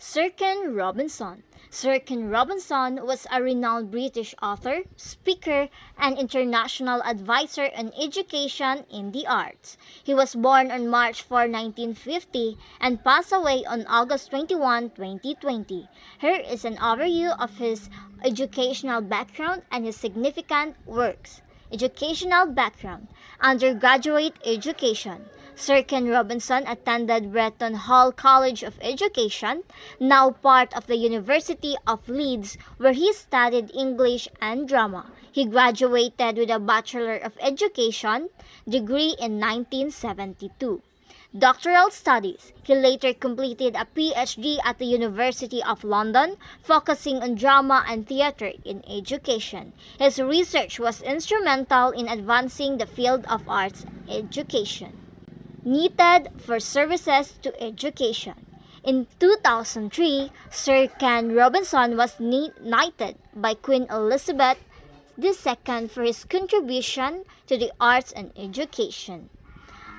Sir Ken Robinson. Sir Ken Robinson was a renowned British author, speaker, and international advisor on education in the arts. He was born on March 4, 1950 and passed away on August 21, 2020. Here is an overview of his educational background and his significant works. Educational background. Undergraduate education. Sir Ken Robinson attended Breton Hall College of Education, now part of the University of Leeds, where he studied English and drama. He graduated with a Bachelor of Education degree in 1972. Doctoral studies. He later completed a PhD at the University of London, focusing on drama and theater in education. His research was instrumental in advancing the field of arts education. Needed for services to education. In 2003, Sir Ken Robinson was knighted by Queen Elizabeth II for his contribution to the arts and education.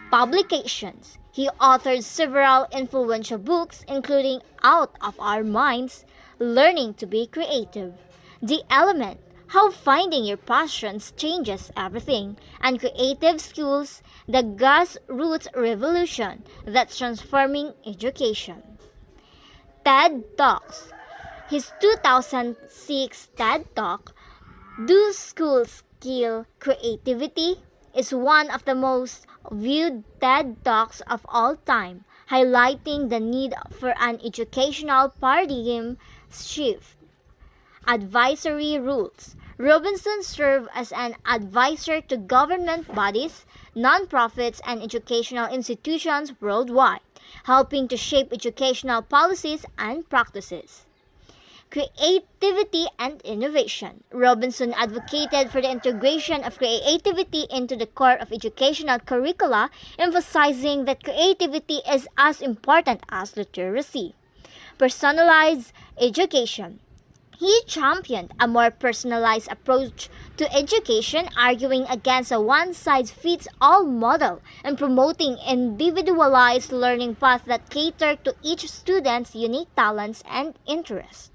Publications. He authored several influential books including Out of Our Minds, Learning to be Creative, The Element, How Finding Your Passions Changes Everything, and Creative Schools, The Grassroots Revolution That's Transforming Education. TED Talks. His 2006 TED Talk, Do Schools Kill Creativity?, is one of the most viewed TED Talks of all time, highlighting the need for an educational paradigm shift. Advisory rules. Robinson served as an advisor to government bodies, nonprofits, and educational institutions worldwide, helping to shape educational policies and practices. Creativity and innovation. Robinson advocated for the integration of creativity into the core of educational curricula, emphasizing that creativity is as important as literacy. Personalized education. He championed a more personalized approach to education, arguing against a one-size-fits-all model and promoting individualized learning paths that cater to each student's unique talents and interests.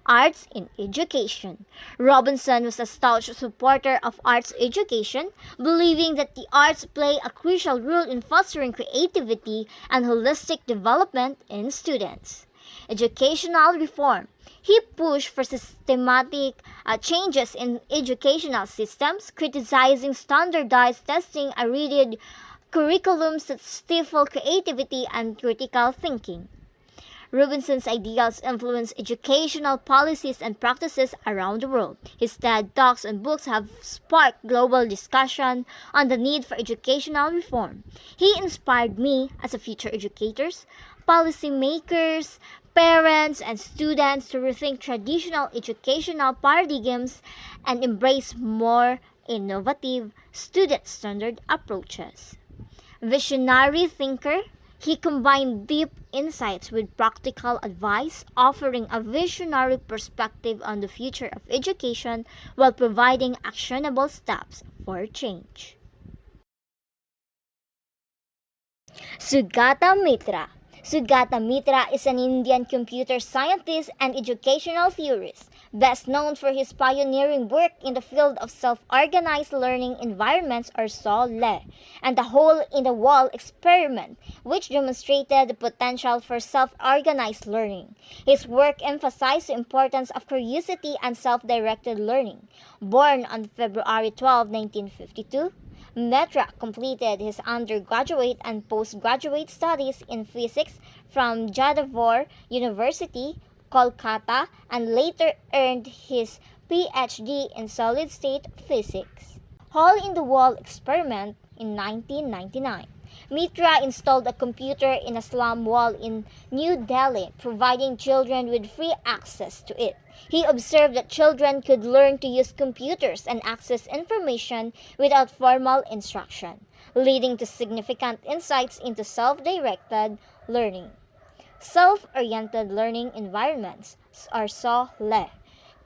Arts in Education. Robinson was a staunch supporter of arts education, believing that the arts play a crucial role in fostering creativity and holistic development in students. Educational reform. He pushed for systematic changes in educational systems, criticizing standardized testing and rigid curriculums that stifle creativity and critical thinking. Robinson's ideals influence educational policies and practices around the world. His TED Talks and books have sparked global discussion on the need for educational reform. He inspired me as a future educators, policymakers, parents, and students to rethink traditional educational paradigms and embrace more innovative, student-centered approaches. Visionary thinker, he combined deep insights with practical advice, offering a visionary perspective on the future of education while providing actionable steps for change. Sugata Mitra. Sugata Mitra is an Indian computer scientist and educational theorist, best known for his pioneering work in the field of self-organized learning environments or SOLE, and the hole-in-the-wall experiment, which demonstrated the potential for self-organized learning. His work emphasized the importance of curiosity and self-directed learning. Born on February 12, 1952, Mitra completed his undergraduate and postgraduate studies in physics from Jadavur University, Kolkata, and later earned his PhD in solid-state physics. Hole-in-the-wall experiment in 1999. Mitra installed a computer in a slum wall in New Delhi, providing children with free access to it. He observed that children could learn to use computers and access information without formal instruction, leading to significant insights into self-directed learning. Self-oriented learning environments, or SOLE.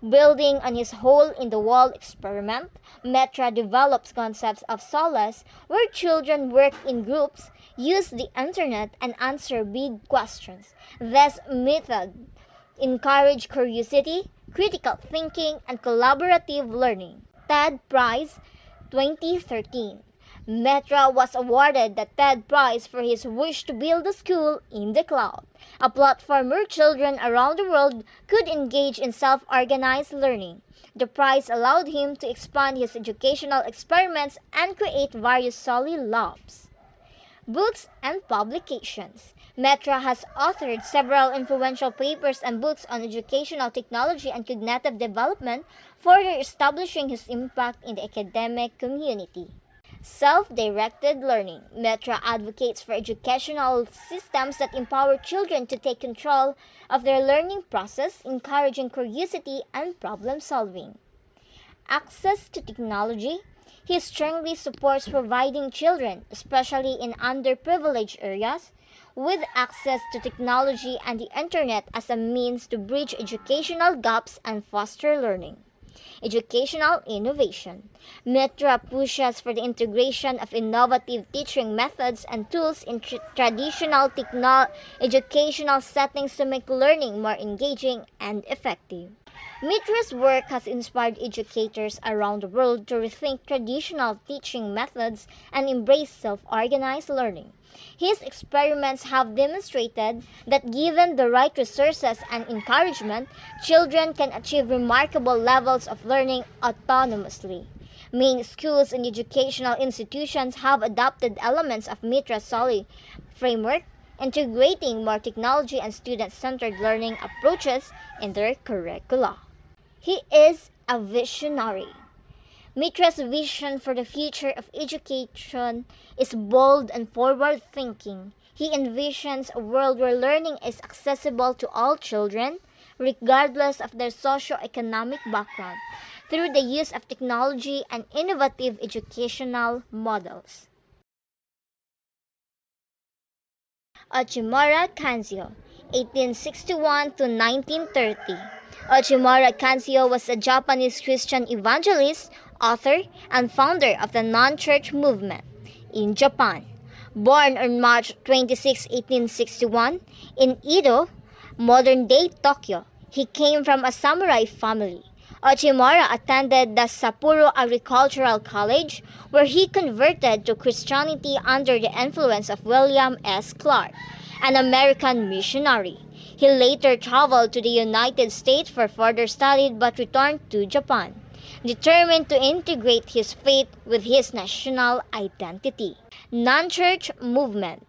Building on his hole-in-the-wall experiment, Metra develops concepts of solace where children work in groups, use the internet, and answer big questions. This method encourages curiosity, critical thinking, and collaborative learning. TED Prize 2013. Metra was awarded the TED Prize for his wish to build a school in the cloud, a platform where children around the world could engage in self-organized learning. The prize allowed him to expand his educational experiments and create various solid labs. Books and publications. Metra has authored several influential papers and books on educational technology and cognitive development, further establishing his impact in the academic community. Self-directed learning. Metra advocates for educational systems that empower children to take control of their learning process, encouraging curiosity and problem solving. Access to technology. He strongly supports providing children, especially in underprivileged areas, with access to technology and the internet as a means to bridge educational gaps and foster learning. Educational innovation. Metra pushes for the integration of innovative teaching methods and tools in traditional educational settings to make learning more engaging and effective. Metra's work has inspired educators around the world to rethink traditional teaching methods and embrace self-organized learning. His experiments have demonstrated that given the right resources and encouragement, children can achieve remarkable levels of learning autonomously. Many schools and educational institutions have adopted elements of Mitra's solid framework, integrating more technology and student-centered learning approaches in their curricula. He is a visionary. Mitra's vision for the future of education is bold and forward-thinking. He envisions a world where learning is accessible to all children, regardless of their socio-economic background, through the use of technology and innovative educational models. Ochimura Kanzio, 1861 to 1930. Ochimura Kanzio was a Japanese Christian evangelist, author, and founder of the non-church movement in Japan. Born on March 26, 1861, in Edo, modern-day Tokyo, he came from a samurai family. Ochimura attended the Sapporo Agricultural College, where he converted to Christianity under the influence of William S. Clark, an American missionary. He later traveled to the United States for further study but returned to Japan, determined to integrate his faith with his national identity. Non-church movement.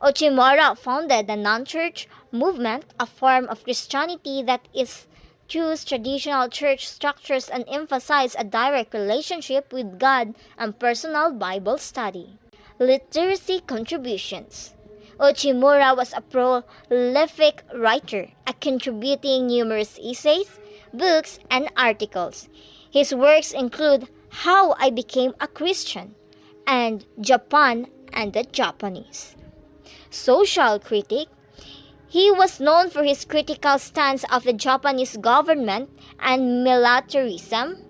Ochimura founded the non-church movement, a form of Christianity that eschews traditional church structures and emphasizes a direct relationship with God and personal Bible study. Literacy contributions. Ochimura was a prolific writer, contributing numerous essays, books, and articles. His works include How I Became a Christian and Japan and the Japanese. Social critic. He was known for his critical stance of the Japanese government and militarism,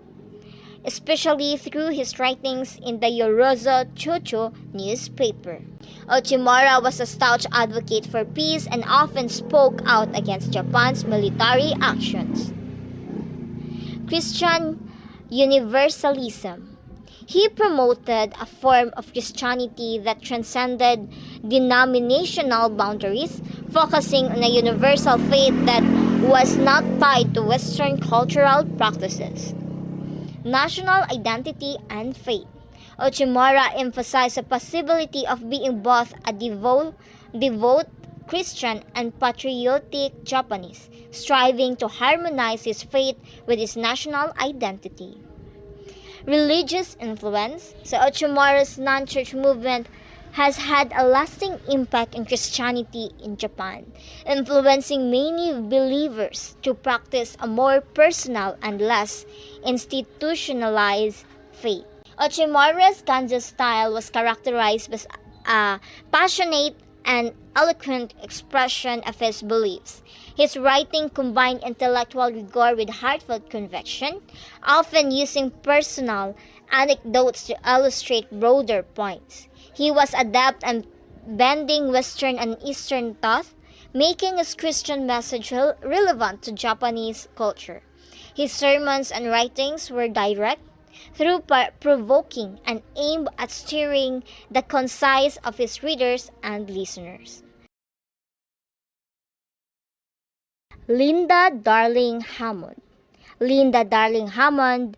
especially through his writings in the Yorozo Chocho newspaper. Ochimura was a staunch advocate for peace and often spoke out against Japan's military actions. Christian universalism. He promoted a form of Christianity that transcended denominational boundaries, focusing on a universal faith that was not tied to Western cultural practices. National identity and faith. Ochimura emphasized the possibility of being both a devout Christian and patriotic Japanese, striving to harmonize his faith with his national identity. Religious influence. So Ochimura's non-church movement has had a lasting impact on Christianity in Japan, influencing many believers to practice a more personal and less institutionalized faith. Ochimura's kanzo style was characterized by a passionate and eloquent expression of his beliefs. His writing combined intellectual rigor with heartfelt conviction, often using personal anecdotes to illustrate broader points. He was adept at bending Western and Eastern thought, making his Christian message relevant to Japanese culture. His sermons and writings were direct, thought-provoking, and aimed at stirring the conscience of his readers and listeners. Linda Darling Hammond. Linda Darling Hammond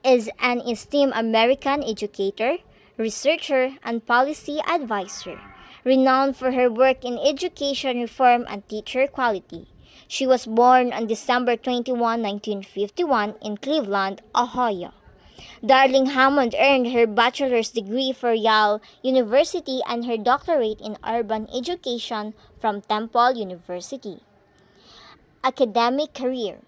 is an esteemed American educator, researcher, and policy advisor, renowned for her work in education reform and teacher quality. She was born on December 21, 1951 in Cleveland, Ohio. Darling Hammond earned her bachelor's degree from Yale University and her doctorate in urban education from Temple University. Academic career.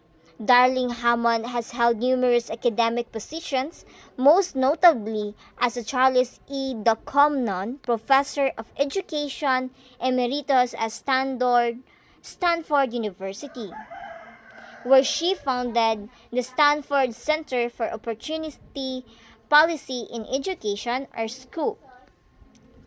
Darling Hammond has held numerous academic positions, most notably as a Charles E. Comnon Professor of Education Emeritus at Stanford University, where she founded the Stanford Center for Opportunity Policy in Education, or SCOOP.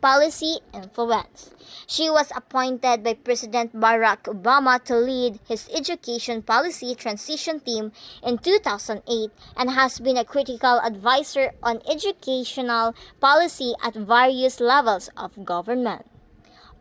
Policy influence. She was appointed by President Barack Obama to lead his education policy transition team in 2008 and has been a critical advisor on educational policy at various levels of government.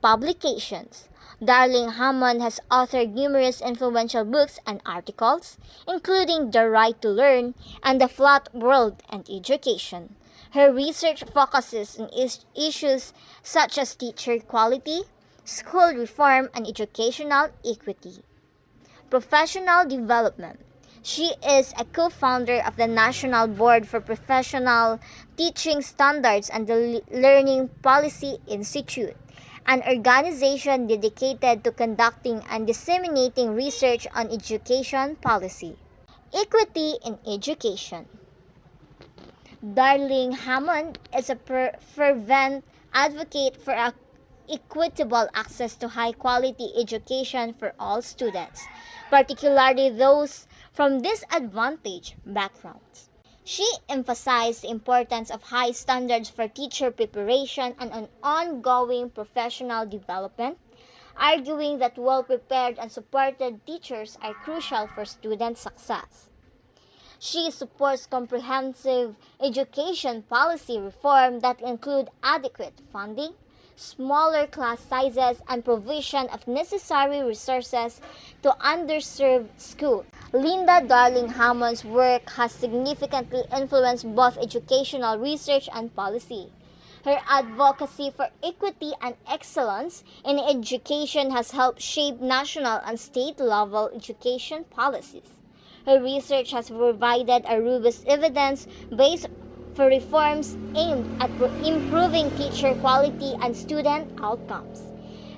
Publications. Darling Hammond has authored numerous influential books and articles, including The Right to Learn and The Flat World and Education. Her research focuses on issues such as teacher quality, school reform, and educational equity. Professional development. She is a co-founder of the National Board for Professional Teaching Standards and the Learning Policy Institute, an organization dedicated to conducting and disseminating research on education policy. Equity in education. Darling Hammond is a fervent advocate for equitable access to high-quality education for all students, particularly those from disadvantaged backgrounds. She emphasized the importance of high standards for teacher preparation and an ongoing professional development, arguing that well-prepared and supported teachers are crucial for student success. She supports comprehensive education policy reform that include adequate funding, smaller class sizes, and provision of necessary resources to underserved schools. Linda Darling Hammond's work has significantly influenced both educational research and policy. Her advocacy for equity and excellence in education has helped shape national and state level education policies. Her research has provided a robust evidence base for reforms aimed at improving teacher quality and student outcomes.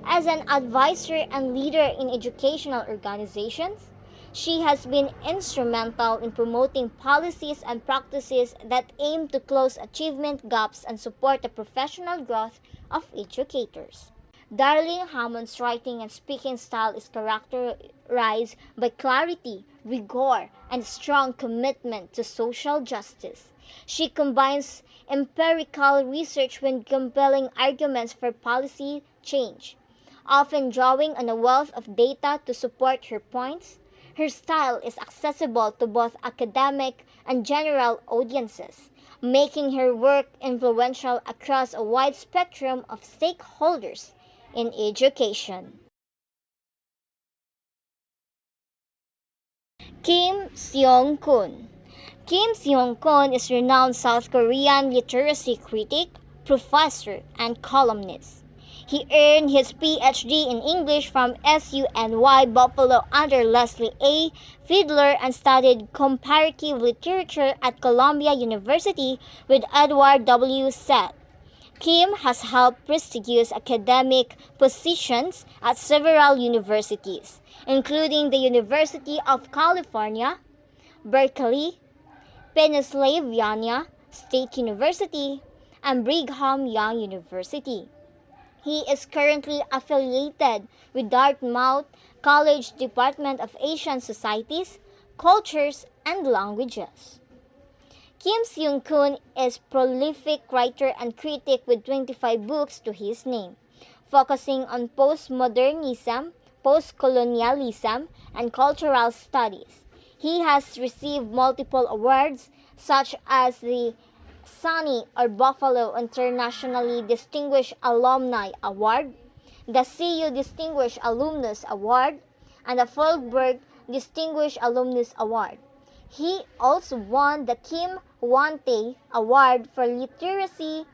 As an advisor and leader in educational organizations, she has been instrumental in promoting policies and practices that aim to close achievement gaps and support the professional growth of educators. Darling Hammond's writing and speaking style is characterized by clarity, rigor, and strong commitment to social justice. She combines empirical research with compelling arguments for policy change, often drawing on a wealth of data to support her points. Her style is accessible to both academic and general audiences, making her work influential across a wide spectrum of stakeholders in education. Kim Seong-kun. Kim Seong-kun is a renowned South Korean literacy critic, professor, and columnist. He earned his PhD in English from SUNY Buffalo under Leslie A. Fiedler and studied comparative literature at Columbia University with Edward W. Seth. Kim has held prestigious academic positions at several universities, including the University of California, Berkeley, Pennsylvania State University, and Brigham Young University. He is currently affiliated with Dartmouth College Department of Asian Societies, Cultures, and Languages. Kim Seung-kun is prolific writer and critic with 25 books to his name, focusing on postmodernism, postcolonialism, and cultural studies. He has received multiple awards such as the Sunny or Buffalo Internationally Distinguished Alumni Award, the CU Distinguished Alumnus Award, and the Fulbright Distinguished Alumnus Award. He also won the Kim Hwang-tae Award for Literary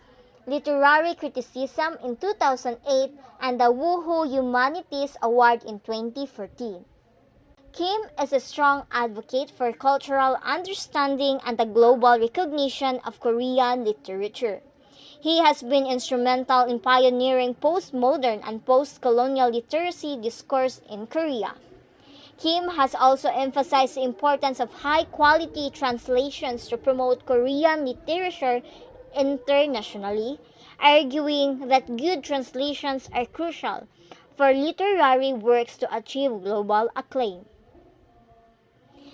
Criticism in 2008 and the Woohoo Humanities Award in 2014. Kim is a strong advocate for cultural understanding and the global recognition of Korean literature. He has been instrumental in pioneering postmodern and post-colonial literacy discourse in Korea. Kim has also emphasized the importance of high-quality translations to promote Korean literature internationally, arguing that good translations are crucial for literary works to achieve global acclaim.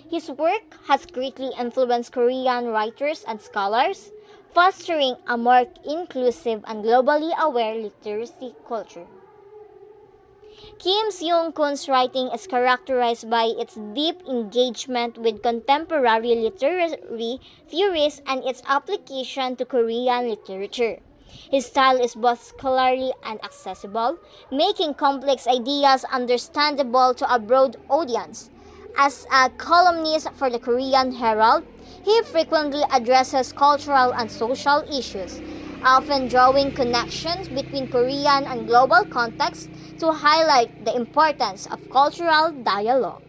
His work has greatly influenced Korean writers and scholars, fostering a more inclusive and globally aware literacy culture. Kim Seung-kun's writing is characterized by its deep engagement with contemporary literary theories and its application to Korean literature. His style is both scholarly and accessible, making complex ideas understandable to a broad audience. As a columnist for the Korean Herald, he frequently addresses cultural and social issues, often drawing connections between Korean and global contexts to highlight the importance of cultural dialogue.